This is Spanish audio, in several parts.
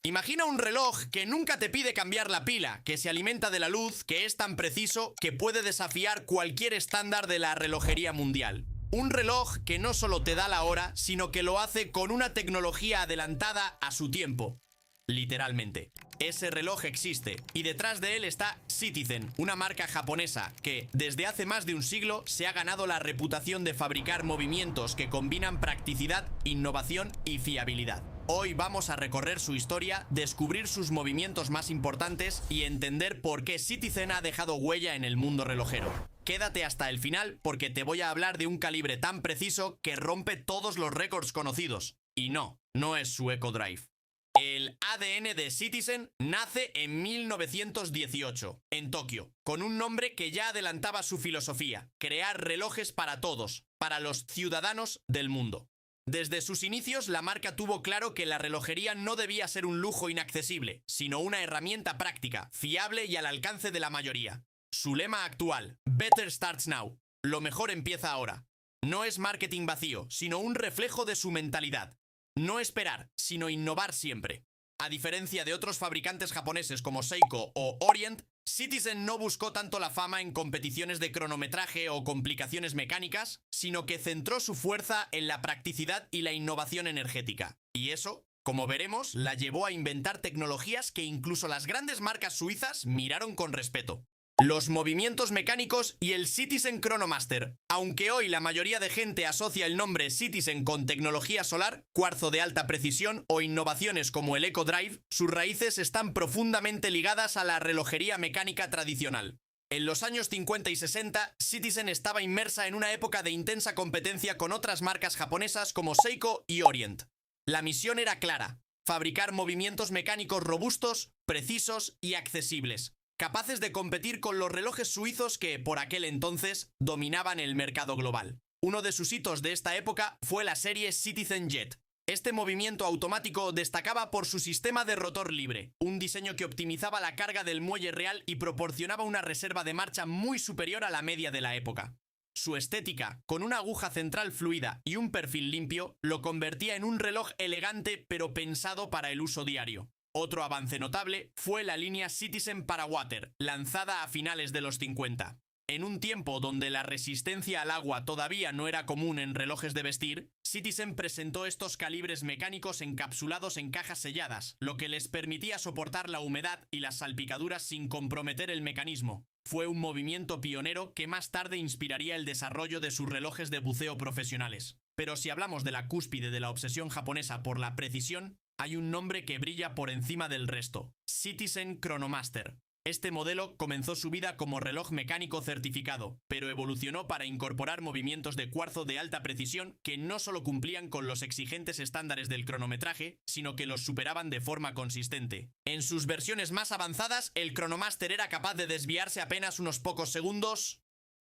Imagina un reloj que nunca te pide cambiar la pila, que se alimenta de la luz, que es tan preciso que puede desafiar cualquier estándar de la relojería mundial. Un reloj que no solo te da la hora, sino que lo hace con una tecnología adelantada a su tiempo. Literalmente. Ese reloj existe y detrás de él está Citizen, una marca japonesa que, desde hace más de un siglo, se ha ganado la reputación de fabricar movimientos que combinan practicidad, innovación y fiabilidad. Hoy vamos a recorrer su historia, descubrir sus movimientos más importantes y entender por qué Citizen ha dejado huella en el mundo relojero. Quédate hasta el final porque te voy a hablar de un calibre tan preciso que rompe todos los récords conocidos. Y no es su Echo Drive. El ADN de Citizen nace en 1918, en Tokio, con un nombre que ya adelantaba su filosofía: crear relojes para todos, para los ciudadanos del mundo. Desde sus inicios, la marca tuvo claro que la relojería no debía ser un lujo inaccesible, sino una herramienta práctica, fiable y al alcance de la mayoría. Su lema actual, Better Starts Now, lo mejor empieza ahora, no es marketing vacío, sino un reflejo de su mentalidad. No esperar, sino innovar siempre. A diferencia de otros fabricantes japoneses como Seiko o Orient, Citizen no buscó tanto la fama en competiciones de cronometraje o complicaciones mecánicas, sino que centró su fuerza en la practicidad y la innovación energética. Y eso, como veremos, la llevó a inventar tecnologías que incluso las grandes marcas suizas miraron con respeto. Los movimientos mecánicos y el Citizen Chronomaster. Aunque hoy la mayoría de gente asocia el nombre Citizen con tecnología solar, cuarzo de alta precisión o innovaciones como el Echo Drive, sus raíces están profundamente ligadas a la relojería mecánica tradicional. En los años 50 y 60, Citizen estaba inmersa en una época de intensa competencia con otras marcas japonesas como Seiko y Orient. La misión era clara: fabricar movimientos mecánicos robustos, precisos y accesibles, capaces de competir con los relojes suizos que, por aquel entonces, dominaban el mercado global. Uno de sus hitos de esta época fue la serie Citizen Jet. Este movimiento automático destacaba por su sistema de rotor libre, un diseño que optimizaba la carga del muelle real y proporcionaba una reserva de marcha muy superior a la media de la época. Su estética, con una aguja central fluida y un perfil limpio, lo convertía en un reloj elegante pero pensado para el uso diario. Otro avance notable fue la línea Citizen para Water, lanzada a finales de los 50. En un tiempo donde la resistencia al agua todavía no era común en relojes de vestir, Citizen presentó estos calibres mecánicos encapsulados en cajas selladas, lo que les permitía soportar la humedad y las salpicaduras sin comprometer el mecanismo. Fue un movimiento pionero que más tarde inspiraría el desarrollo de sus relojes de buceo profesionales. Pero si hablamos de la cúspide de la obsesión japonesa por la precisión, hay un nombre que brilla por encima del resto: Citizen Chronomaster. Este modelo comenzó su vida como reloj mecánico certificado, pero evolucionó para incorporar movimientos de cuarzo de alta precisión que no solo cumplían con los exigentes estándares del cronometraje, sino que los superaban de forma consistente. En sus versiones más avanzadas, el Chronomaster era capaz de desviarse apenas unos pocos segundos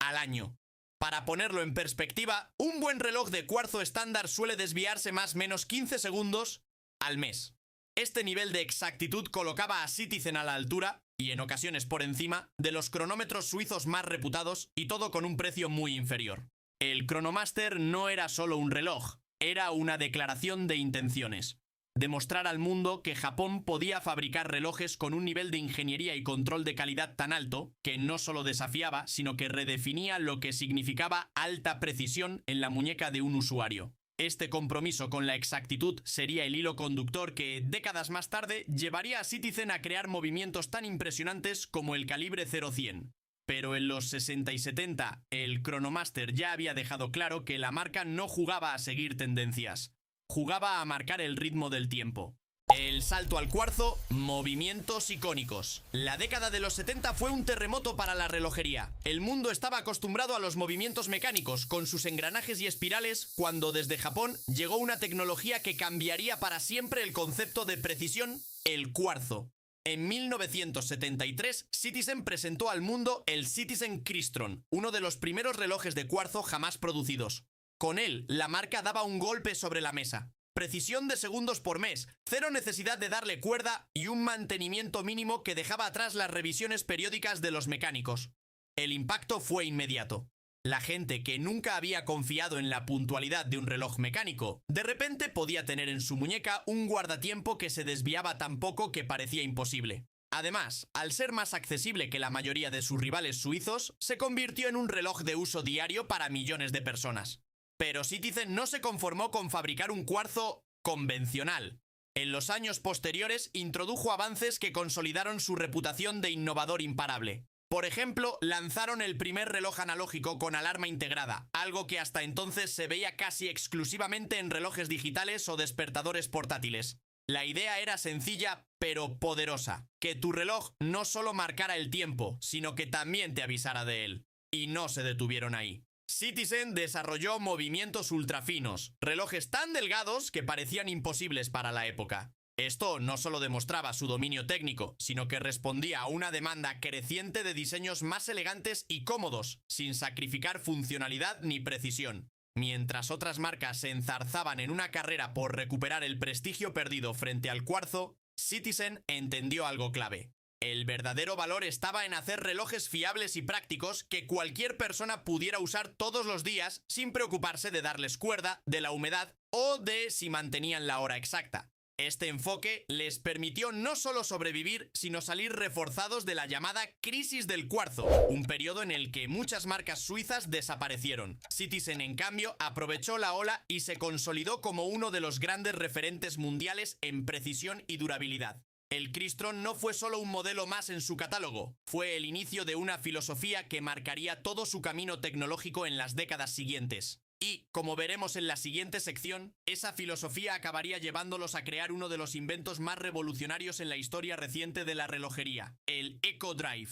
al año. Para ponerlo en perspectiva, un buen reloj de cuarzo estándar suele desviarse más o menos 15 segundos al mes. Este nivel de exactitud colocaba a Citizen a la altura, y en ocasiones por encima, de los cronómetros suizos más reputados, y todo con un precio muy inferior. El Chronomaster no era solo un reloj, era una declaración de intenciones. Demostrar al mundo que Japón podía fabricar relojes con un nivel de ingeniería y control de calidad tan alto, que no solo desafiaba, sino que redefinía lo que significaba alta precisión en la muñeca de un usuario. Este compromiso con la exactitud sería el hilo conductor que, décadas más tarde, llevaría a Citizen a crear movimientos tan impresionantes como el calibre 0100. Pero en los 60 y 70, el Chronomaster ya había dejado claro que la marca no jugaba a seguir tendencias, jugaba a marcar el ritmo del tiempo. El salto al cuarzo, movimientos icónicos. La década de los 70 fue un terremoto para la relojería. El mundo estaba acostumbrado a los movimientos mecánicos, con sus engranajes y espirales, cuando desde Japón llegó una tecnología que cambiaría para siempre el concepto de precisión: el cuarzo. En 1973, Citizen presentó al mundo el Citizen Crystron, uno de los primeros relojes de cuarzo jamás producidos. Con él, la marca daba un golpe sobre la mesa. Precisión de segundos por mes, cero necesidad de darle cuerda y un mantenimiento mínimo que dejaba atrás las revisiones periódicas de los mecánicos. El impacto fue inmediato. La gente que nunca había confiado en la puntualidad de un reloj mecánico, de repente podía tener en su muñeca un guardatiempo que se desviaba tan poco que parecía imposible. Además, al ser más accesible que la mayoría de sus rivales suizos, se convirtió en un reloj de uso diario para millones de personas. Pero Citizen no se conformó con fabricar un cuarzo convencional. En los años posteriores introdujo avances que consolidaron su reputación de innovador imparable. Por ejemplo, lanzaron el primer reloj analógico con alarma integrada, algo que hasta entonces se veía casi exclusivamente en relojes digitales o despertadores portátiles. La idea era sencilla, pero poderosa: que tu reloj no solo marcara el tiempo, sino que también te avisara de él. Y no se detuvieron ahí. Citizen desarrolló movimientos ultrafinos, relojes tan delgados que parecían imposibles para la época. Esto no solo demostraba su dominio técnico, sino que respondía a una demanda creciente de diseños más elegantes y cómodos, sin sacrificar funcionalidad ni precisión. Mientras otras marcas se enzarzaban en una carrera por recuperar el prestigio perdido frente al cuarzo, Citizen entendió algo clave. El verdadero valor estaba en hacer relojes fiables y prácticos que cualquier persona pudiera usar todos los días sin preocuparse de darles cuerda, de la humedad o de si mantenían la hora exacta. Este enfoque les permitió no solo sobrevivir, sino salir reforzados de la llamada crisis del cuarzo, un periodo en el que muchas marcas suizas desaparecieron. Citizen, en cambio, aprovechó la ola y se consolidó como uno de los grandes referentes mundiales en precisión y durabilidad. El Crystron no fue solo un modelo más en su catálogo, fue el inicio de una filosofía que marcaría todo su camino tecnológico en las décadas siguientes. Y, como veremos en la siguiente sección, esa filosofía acabaría llevándolos a crear uno de los inventos más revolucionarios en la historia reciente de la relojería, el EcoDrive.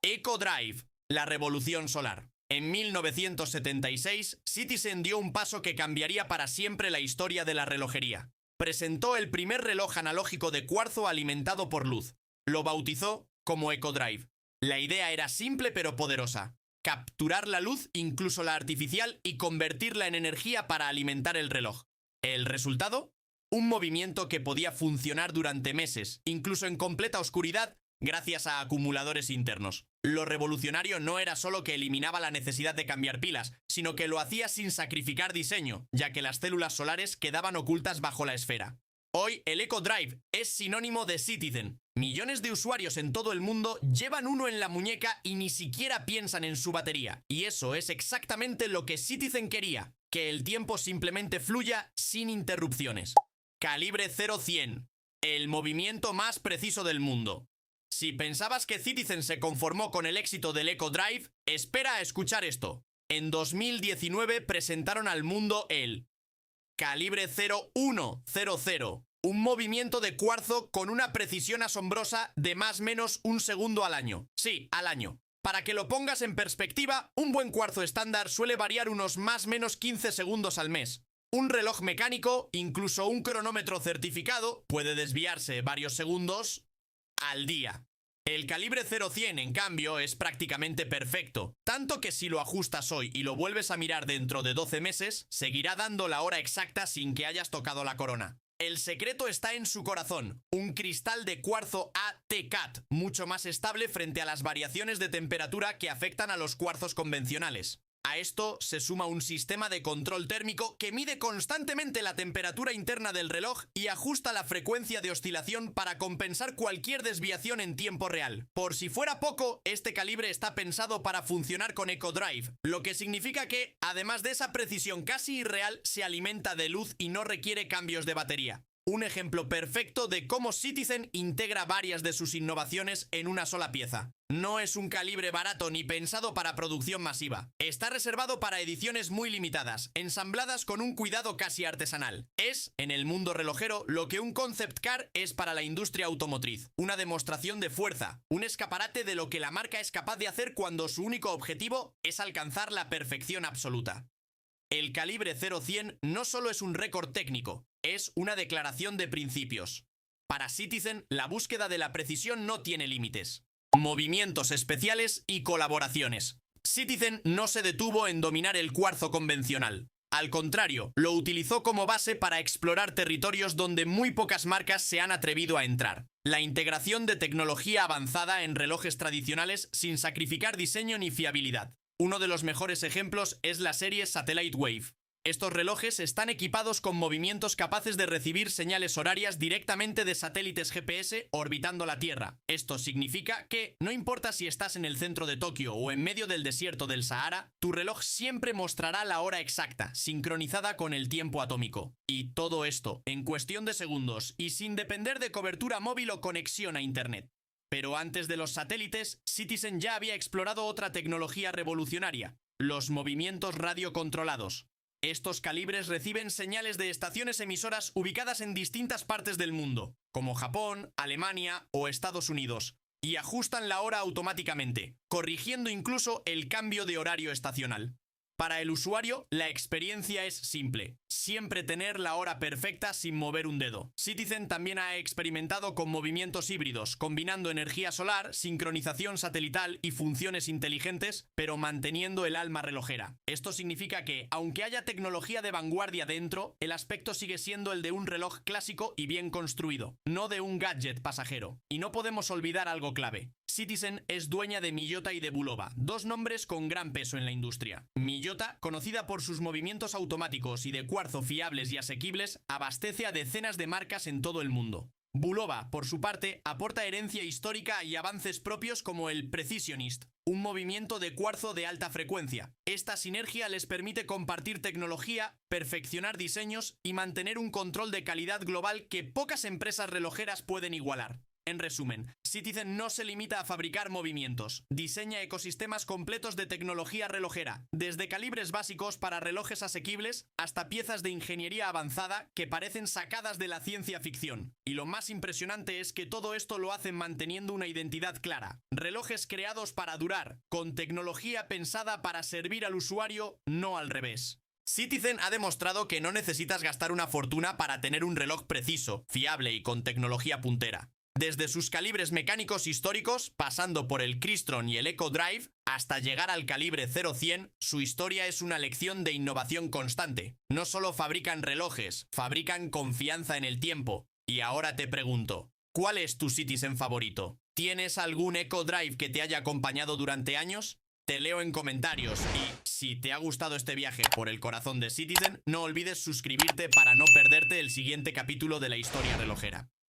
EcoDrive, la revolución solar. En 1976, Citizen dio un paso que cambiaría para siempre la historia de la relojería. Presentó el primer reloj analógico de cuarzo alimentado por luz. Lo bautizó como EcoDrive. La idea era simple pero poderosa: capturar la luz, incluso la artificial, y convertirla en energía para alimentar el reloj. ¿El resultado? Un movimiento que podía funcionar durante meses, incluso en completa oscuridad, gracias a acumuladores internos. Lo revolucionario no era solo que eliminaba la necesidad de cambiar pilas, sino que lo hacía sin sacrificar diseño, ya que las células solares quedaban ocultas bajo la esfera. Hoy el EcoDrive es sinónimo de Citizen. Millones de usuarios en todo el mundo llevan uno en la muñeca y ni siquiera piensan en su batería. Y eso es exactamente lo que Citizen quería: que el tiempo simplemente fluya sin interrupciones. Calibre 0100, el movimiento más preciso del mundo. Si pensabas que Citizen se conformó con el éxito del EcoDrive, espera a escuchar esto. En 2019 presentaron al mundo el Calibre 0100, un movimiento de cuarzo con una precisión asombrosa de más o menos un segundo al año. Sí, al año. Para que lo pongas en perspectiva, un buen cuarzo estándar suele variar unos más o menos 15 segundos al mes. Un reloj mecánico, incluso un cronómetro certificado, puede desviarse varios segundos al día. El calibre 0100, en cambio, es prácticamente perfecto, tanto que si lo ajustas hoy y lo vuelves a mirar dentro de 12 meses, seguirá dando la hora exacta sin que hayas tocado la corona. El secreto está en su corazón, un cristal de cuarzo ATCAT, mucho más estable frente a las variaciones de temperatura que afectan a los cuarzos convencionales. A esto se suma un sistema de control térmico que mide constantemente la temperatura interna del reloj y ajusta la frecuencia de oscilación para compensar cualquier desviación en tiempo real. Por si fuera poco, este calibre está pensado para funcionar con EcoDrive, lo que significa que, además de esa precisión casi irreal, se alimenta de luz y no requiere cambios de batería. Un ejemplo perfecto de cómo Citizen integra varias de sus innovaciones en una sola pieza. No es un calibre barato ni pensado para producción masiva. Está reservado para ediciones muy limitadas, ensambladas con un cuidado casi artesanal. Es, en el mundo relojero, lo que un concept car es para la industria automotriz. Una demostración de fuerza, un escaparate de lo que la marca es capaz de hacer cuando su único objetivo es alcanzar la perfección absoluta. El calibre 0100 no solo es un récord técnico, es una declaración de principios. Para Citizen, la búsqueda de la precisión no tiene límites. Movimientos especiales y colaboraciones. Citizen no se detuvo en dominar el cuarzo convencional. Al contrario, lo utilizó como base para explorar territorios donde muy pocas marcas se han atrevido a entrar. La integración de tecnología avanzada en relojes tradicionales sin sacrificar diseño ni fiabilidad. Uno de los mejores ejemplos es la serie Satellite Wave. Estos relojes están equipados con movimientos capaces de recibir señales horarias directamente de satélites GPS orbitando la Tierra. Esto significa que, no importa si estás en el centro de Tokio o en medio del desierto del Sahara, tu reloj siempre mostrará la hora exacta, sincronizada con el tiempo atómico. Y todo esto, en cuestión de segundos y sin depender de cobertura móvil o conexión a Internet. Pero antes de los satélites, Citizen ya había explorado otra tecnología revolucionaria: los movimientos radiocontrolados. Estos calibres reciben señales de estaciones emisoras ubicadas en distintas partes del mundo, como Japón, Alemania o Estados Unidos, y ajustan la hora automáticamente, corrigiendo incluso el cambio de horario estacional. Para el usuario, la experiencia es simple: siempre tener la hora perfecta sin mover un dedo. Citizen también ha experimentado con movimientos híbridos, combinando energía solar, sincronización satelital y funciones inteligentes, pero manteniendo el alma relojera. Esto significa que, aunque haya tecnología de vanguardia dentro, el aspecto sigue siendo el de un reloj clásico y bien construido, no de un gadget pasajero. Y no podemos olvidar algo clave: Citizen es dueña de Miyota y de Bulova, dos nombres con gran peso en la industria. Miyota, conocida por sus movimientos automáticos y de cuarzo fiables y asequibles, abastece a decenas de marcas en todo el mundo. Bulova, por su parte, aporta herencia histórica y avances propios como el Precisionist, un movimiento de cuarzo de alta frecuencia. Esta sinergia les permite compartir tecnología, perfeccionar diseños y mantener un control de calidad global que pocas empresas relojeras pueden igualar. En resumen, Citizen no se limita a fabricar movimientos, diseña ecosistemas completos de tecnología relojera, desde calibres básicos para relojes asequibles hasta piezas de ingeniería avanzada que parecen sacadas de la ciencia ficción. Y lo más impresionante es que todo esto lo hacen manteniendo una identidad clara: relojes creados para durar, con tecnología pensada para servir al usuario, no al revés. Citizen ha demostrado que no necesitas gastar una fortuna para tener un reloj preciso, fiable y con tecnología puntera. Desde sus calibres mecánicos históricos, pasando por el Crystron y el Echo Drive, hasta llegar al calibre 0100, su historia es una lección de innovación constante. No solo fabrican relojes, fabrican confianza en el tiempo. Y ahora te pregunto, ¿cuál es tu Citizen favorito? ¿Tienes algún Echo Drive que te haya acompañado durante años? Te leo en comentarios y, si te ha gustado este viaje por el corazón de Citizen, no olvides suscribirte para no perderte el siguiente capítulo de la historia relojera.